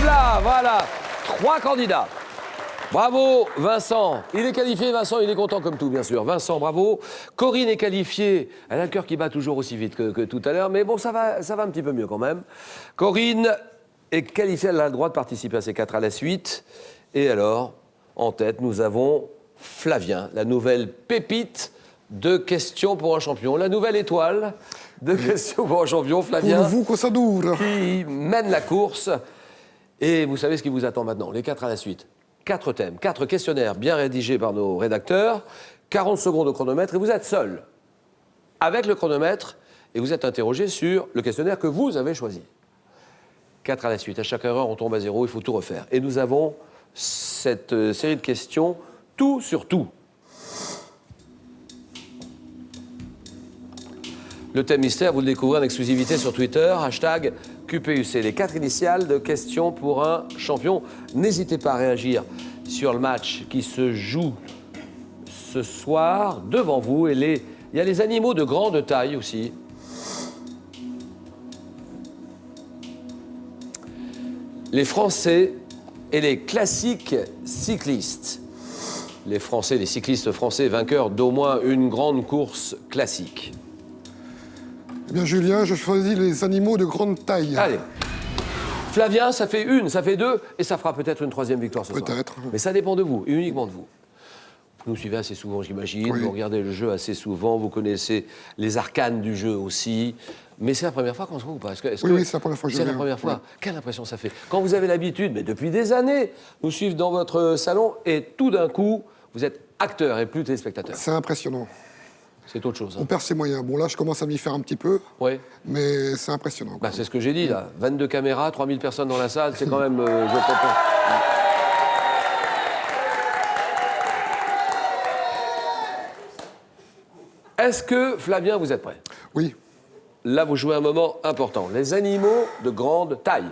là, voilà. 3 candidats. Bravo, Vincent. Il est qualifié, Vincent, il est content comme tout, bien sûr. Vincent, bravo. Corinne est qualifiée. Elle a le cœur qui bat toujours aussi vite que tout à l'heure, mais bon, ça va un petit peu mieux quand même. Corinne est qualifiée, elle a le droit de participer à ces 4 à la suite. Et alors, en tête, nous avons Flavien, la nouvelle pépite de questions pour un champion. La nouvelle étoile de questions pour un champion, Flavien. Pour vous, cosa dura. Qui mène la course. Et vous savez ce qui vous attend maintenant, les 4 à la suite. 4 thèmes, 4 questionnaires bien rédigés par nos rédacteurs, 40 secondes au chronomètre, et vous êtes seul avec le chronomètre, et vous êtes interrogé sur le questionnaire que vous avez choisi. 4 à la suite, à chaque erreur, on tombe à 0, il faut tout refaire. Et nous avons cette série de questions, tout sur tout. Le thème mystère, vous le découvrez en exclusivité sur Twitter, hashtag QPUC. Les 4 initiales de questions pour un champion. N'hésitez pas à réagir sur le match qui se joue ce soir devant vous. Et il y a les animaux de grande taille aussi. Les Français et les classiques cyclistes. Les Français, les cyclistes français vainqueurs d'au moins une grande course classique. Eh bien, Julien, je choisis les animaux de grande taille. Allez. Flavien, ça fait 1, ça fait 2, et ça fera peut-être une 3e victoire ce soir. Peut-être. Mais ça dépend de vous, et uniquement de vous. Vous nous suivez assez souvent, j'imagine. Oui. Vous regardez le jeu assez souvent. Vous connaissez les arcanes du jeu aussi. Mais c'est la première fois qu'on se voit ou pas? Oui, c'est la première fois que je C'est viens. la première fois. Oui. Quelle impression ça fait? Quand vous avez l'habitude, mais depuis des années, nous suivre dans votre salon, et tout d'un coup, vous êtes acteur et plus téléspectateur. C'est impressionnant. C'est autre chose. On perd ses moyens. Bon, là, je commence à m'y faire un petit peu, Oui. mais c'est impressionnant. Bah, c'est ce que j'ai dit, là. 22 caméras, 3000 personnes dans la salle, c'est quand même... je comprends. Est-ce que, Flavien, vous êtes prêt? Oui. Là, vous jouez un moment important. Les animaux de grande taille.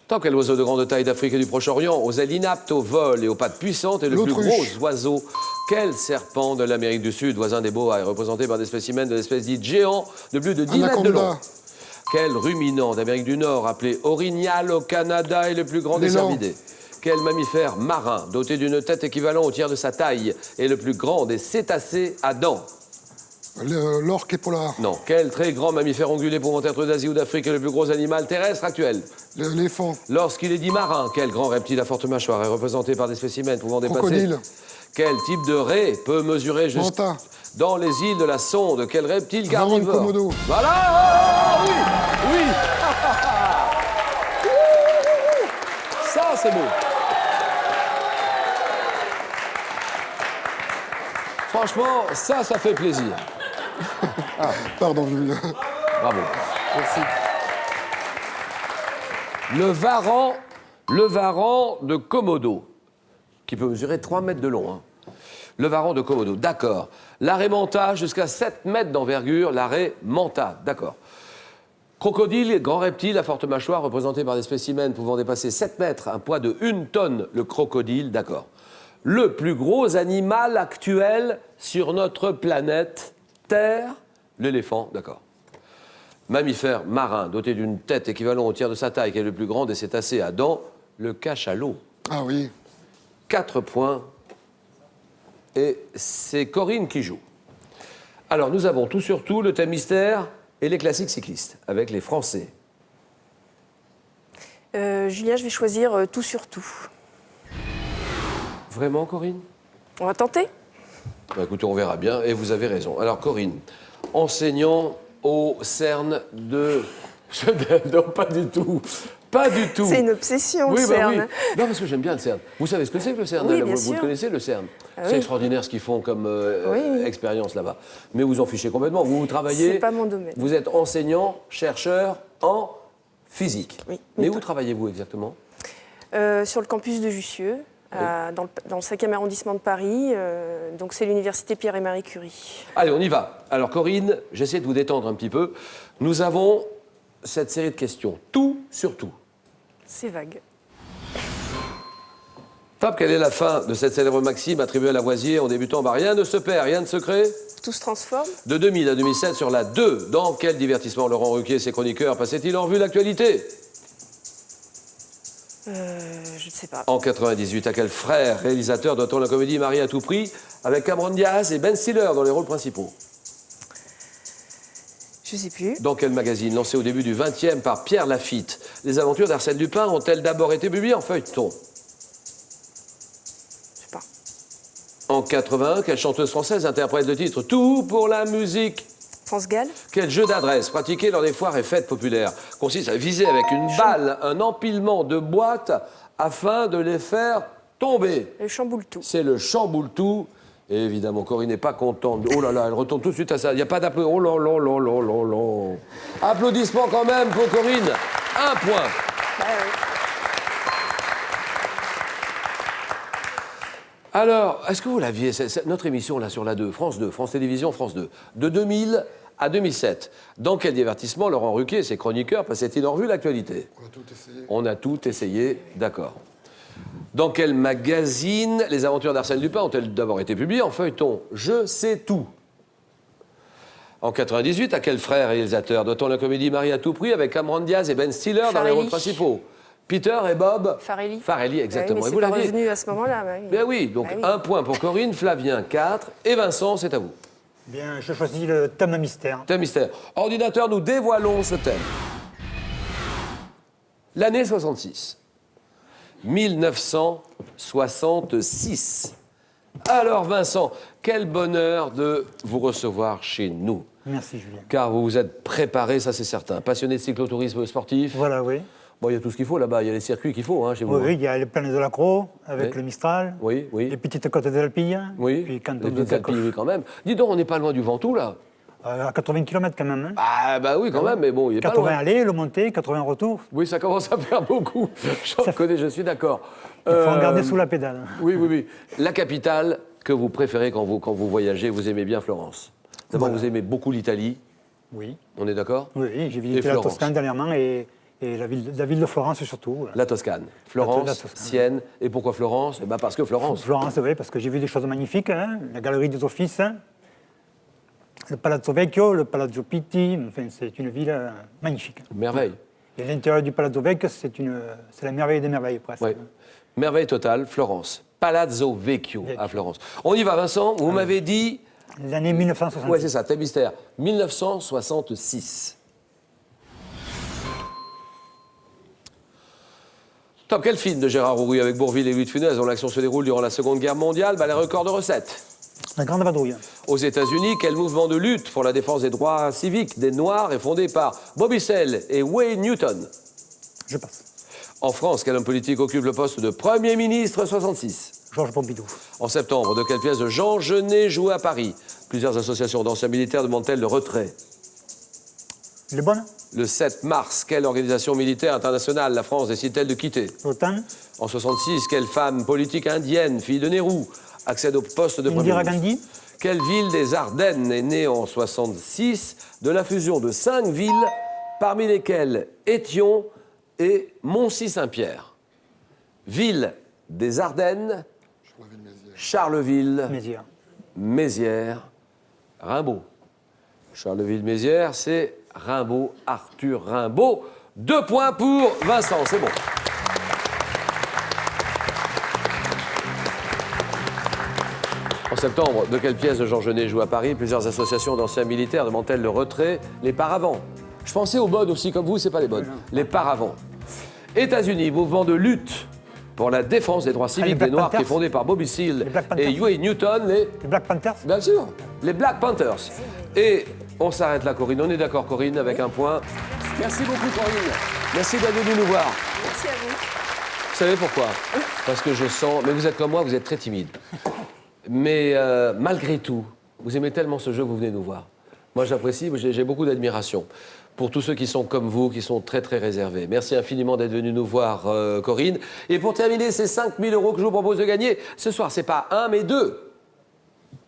Tant quel oiseau de grande taille d'Afrique et du Proche-Orient, aux ailes inaptes au vol et aux pattes puissantes, est le plus L'autruche. gros oiseau? Quel serpent de l'Amérique du Sud, voisin des boas, est représenté par des spécimens de l'espèce dite géant de plus de 10 mètres de long? Anaconda. Quel ruminant d'Amérique du Nord, appelé orignal au Canada, est le plus grand des L'élan. cervidés? Quel mammifère marin, doté d'une tête équivalente au tiers de sa taille, est le plus grand des cétacés à dents? L'orque épolar. Non. Quel très grand mammifère ongulé pouvant être d'Asie ou d'Afrique est le plus gros animal terrestre actuel? L'éléphant. Lorsqu'il est dit marin, quel grand reptile à forte mâchoire est représenté par des spécimens pouvant dépasser? Crocodile. Quel type de raie peut mesurer jusqu'à... Manta. Dans les îles de la Sonde, quel reptile Varan de carnivore? Komodo. Voilà! Oh, oui! Oui! Ça, c'est beau. Franchement, ça fait plaisir. Pardon, Julien. Bravo. Merci. Le varan de Komodo, qui peut mesurer 3 mètres de long. Hein. Le varan de Komodo, d'accord. L'arrêt manta, jusqu'à 7 mètres d'envergure, l'arrêt manta, d'accord. Crocodile, grand reptile à forte mâchoire, représenté par des spécimens pouvant dépasser 7 mètres, un poids de 1 tonne, le crocodile, d'accord. Le plus gros animal actuel sur notre planète Terre, l'éléphant, d'accord. Mammifère marin, doté d'une tête équivalente au tiers de sa taille, qui est le plus grand des cétacés à dents, le cachalot. Ah oui. 4 points. Et c'est Corinne qui joue. Alors, nous avons tout sur tout, le thème mystère et les classiques cyclistes, avec les Français. Julien, je vais choisir tout sur tout. Vraiment, Corinne? On va tenter? Bah, écoutez, on verra bien, et vous avez raison. Alors, Corinne, enseignant au CERN de... Non, pas du tout. Pas du tout. C'est une obsession, Oui, le bah CERN. oui. Non, parce que j'aime bien le CERN. Vous savez ce que c'est que le CERN? Oui, là, bien vous sûr. le connaissez, le CERN? Ah C'est oui. extraordinaire ce qu'ils font comme Oui. expérience là-bas. Mais vous en fichez complètement. Vous travaillez... C'est pas mon domaine. Vous êtes enseignant, chercheur en physique. Oui. Mais où travaillez-vous exactement? Sur le campus de Jussieu, dans le 5e arrondissement de Paris. Donc c'est l'université Pierre et Marie Curie. Allez, on y va. Alors, Corinne, j'essaie de vous détendre un petit peu. Nous avons cette série de questions. Tout sur tout. C'est vague. Top, quelle est la fin de cette célèbre maxime attribuée à Lavoisier en débutant par rien ne se perd, rien ne se crée? Tout se transforme. De 2000 à 2007 sur la 2, dans quel divertissement Laurent Ruquier et ses chroniqueurs passaient-ils en revue l'actualité? Je ne sais pas. En 98, à quel frère réalisateur doit-on la comédie Marie à tout prix avec Cameron Diaz et Ben Stiller dans les rôles principaux? Je ne sais plus. Dans quel magazine, lancé au début du XXe par Pierre Lafitte, les aventures d'Arsène Lupin ont-elles d'abord été publiées en feuilleton? Je sais pas. En 81, quelle chanteuse française interprète le titre Tout pour la musique? France Gall. Quel jeu d'adresse pratiqué lors des foires et fêtes populaires consiste à viser avec une balle un empilement de boîtes afin de les faire tomber? Le chamboule-tout. C'est le chamboule-tout. Et évidemment, Corinne n'est pas contente. Oh là là, elle retourne tout de suite à ça. Il n'y a pas d'applaudissements. Oh là là là là là là. Applaudissements quand même pour Corinne. 1 point. Bah, oui. Alors, est-ce que vous l'aviez, notre émission là sur la 2, France 2, France Télévisions, France 2, de 2000 à 2007, dans quel divertissement Laurent Ruquier et ses chroniqueurs passaient-ils en revue l'actualité? On a tout essayé. On a tout essayé, d'accord. Dans quel magazine les aventures d'Arsène Lupin ont-elles d'abord été publiées en feuilleton? Je sais tout. En 98, à quel frère réalisateur doit-on la comédie Marie à tout prix avec Cameron Diaz et Ben Stiller dans les Farrelly. rôles principaux? Peter et Bob Farrelly. Farrelly, exactement. Bah Et oui, vous mais c'est pas l'aviez? revenu à ce moment-là. Bah oui. Bien oui, donc Bah oui. 1 point pour Corinne, Flavien 4 et Vincent, c'est à vous. Bien, je choisis le thème mystère. Thème mystère. Ordinateur, nous dévoilons ce thème. L'année 66. 1966. Alors Vincent, quel bonheur de vous recevoir chez nous. Merci, Julien. Car vous vous êtes préparé, ça c'est certain. Passionné de cyclotourisme sportif. Voilà, oui. Bon, il y a tout ce qu'il faut là-bas, il y a les circuits qu'il faut chez vous. Oui, il y a les plaines de la Croix avec Oui. le Mistral. Oui, oui. Les petites côtes des Alpilles. Oui, Puis quand les on petites Alpilles, oui, quand même. Dis donc, on n'est pas loin du Ventoux, là. à 80 km quand même. Hein. Ah, bah oui, quand même, mais bon, il est pas 80 loin. aller, le monter, 80 retour. Oui, ça commence à faire beaucoup. J'en connais, je suis d'accord. Il faut en garder sous la pédale. Oui, oui, oui. La capitale que vous préférez quand vous voyagez, vous aimez bien Florence. D'abord, Voilà. vous aimez beaucoup l'Italie, Oui, on est d'accord? oui, j'ai visité la Florence. Toscane dernièrement et la ville de Florence surtout. Voilà. La Toscane. Florence, La Toscane. Sienne. Et pourquoi Florence? Eh ben parce que Florence. Florence, oui, parce que j'ai vu des choses magnifiques. Hein. La galerie des Offices, hein. Le Palazzo Vecchio, le Palazzo Pitti. Enfin, c'est une ville magnifique. Merveille. Et l'intérieur du Palazzo Vecchio, c'est la merveille des merveilles, presque. Oui. Merveille totale, Florence. Palazzo Vecchio à Florence. On y va, Vincent. Vous m'avez dit. L'année 1966. Ouais, c'est ça, thème mystère. 1966. Top, quel film de Gérard Houry avec Bourvil et Louis de Funès dont l'action se déroule durant la Seconde Guerre mondiale bat les records de recettes? La Grande Vadrouille. Aux États-Unis, quel mouvement de lutte pour la défense des droits civiques des Noirs est fondé par Bobby Seale et Wayne Newton? Je passe. En France, quel homme politique occupe le poste de Premier ministre 66? Georges Pompidou. En septembre, de quelle pièce de Jean Genet joue à Paris? Plusieurs associations d'anciens militaires demandent-elles le retrait? Les bonnes. Le 7 mars, quelle organisation militaire internationale la France décide-t-elle de quitter? L'OTAN. En 66, quelle femme politique indienne, fille de Nehru, accède au poste de Premier Indira ministre? Gandhi. Quelle ville des Ardennes est née en 66 de la fusion de 5 villes, parmi lesquelles Étion et Moncy-Saint-Pierre? Ville des Ardennes, Charleville, Mézières. Mézières, Rimbaud. Charleville-Mézières, c'est Rimbaud, Arthur Rimbaud. 2 points pour Vincent, c'est bon. En septembre, de quelle pièce de Jean Genet joue à Paris? Plusieurs associations d'anciens militaires demandent-elles le retrait? Les paravents. Je pensais aux bonnes aussi, comme vous, c'est pas les bonnes. Les paravents. États-Unis, mouvement de lutte pour la défense des droits civiques les des Black Noirs qui est Panthers. fondé par Bobby Seale Les Black Panthers. et Huey Newton, les... Les Black Panthers. Bien sûr, les Black Panthers. Et on s'arrête là, Corinne. On est d'accord, Corinne, avec un point. Merci beaucoup, Corinne. Merci d'être venue nous voir. Merci à vous. Vous savez pourquoi? Parce que je sens... Mais vous êtes comme moi, vous êtes très timide. Mais malgré tout, vous aimez tellement ce jeu, vous venez nous voir. Moi, j'apprécie, j'ai beaucoup d'admiration pour tous ceux qui sont comme vous, qui sont très, très réservés. Merci infiniment d'être venu nous voir, Corinne. Et pour terminer, ces 5 000 € que je vous propose de gagner, ce soir, c'est pas un, mais deux.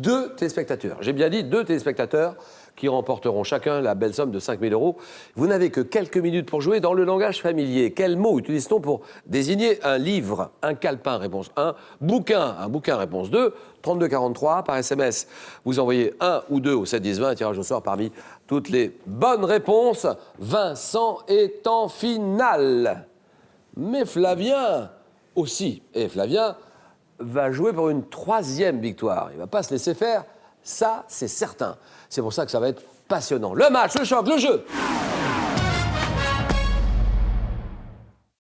2 téléspectateurs. J'ai bien dit 2 téléspectateurs qui remporteront chacun la belle somme de 5 000 €. Vous n'avez que quelques minutes pour jouer dans le langage familier. Quel mot utilise-t-on pour désigner un livre? Un calepin, réponse 1. Bouquin, un bouquin, réponse 2. 3243 par SMS. Vous envoyez 1 ou 2 au 7 10 20, un tirage au sort parmi toutes les bonnes réponses. Vincent est en finale. Mais Flavien aussi. Et Flavien va jouer pour une 3e victoire. Il ne va pas se laisser faire, ça c'est certain. C'est pour ça que ça va être passionnant. Le match, le choc, le jeu.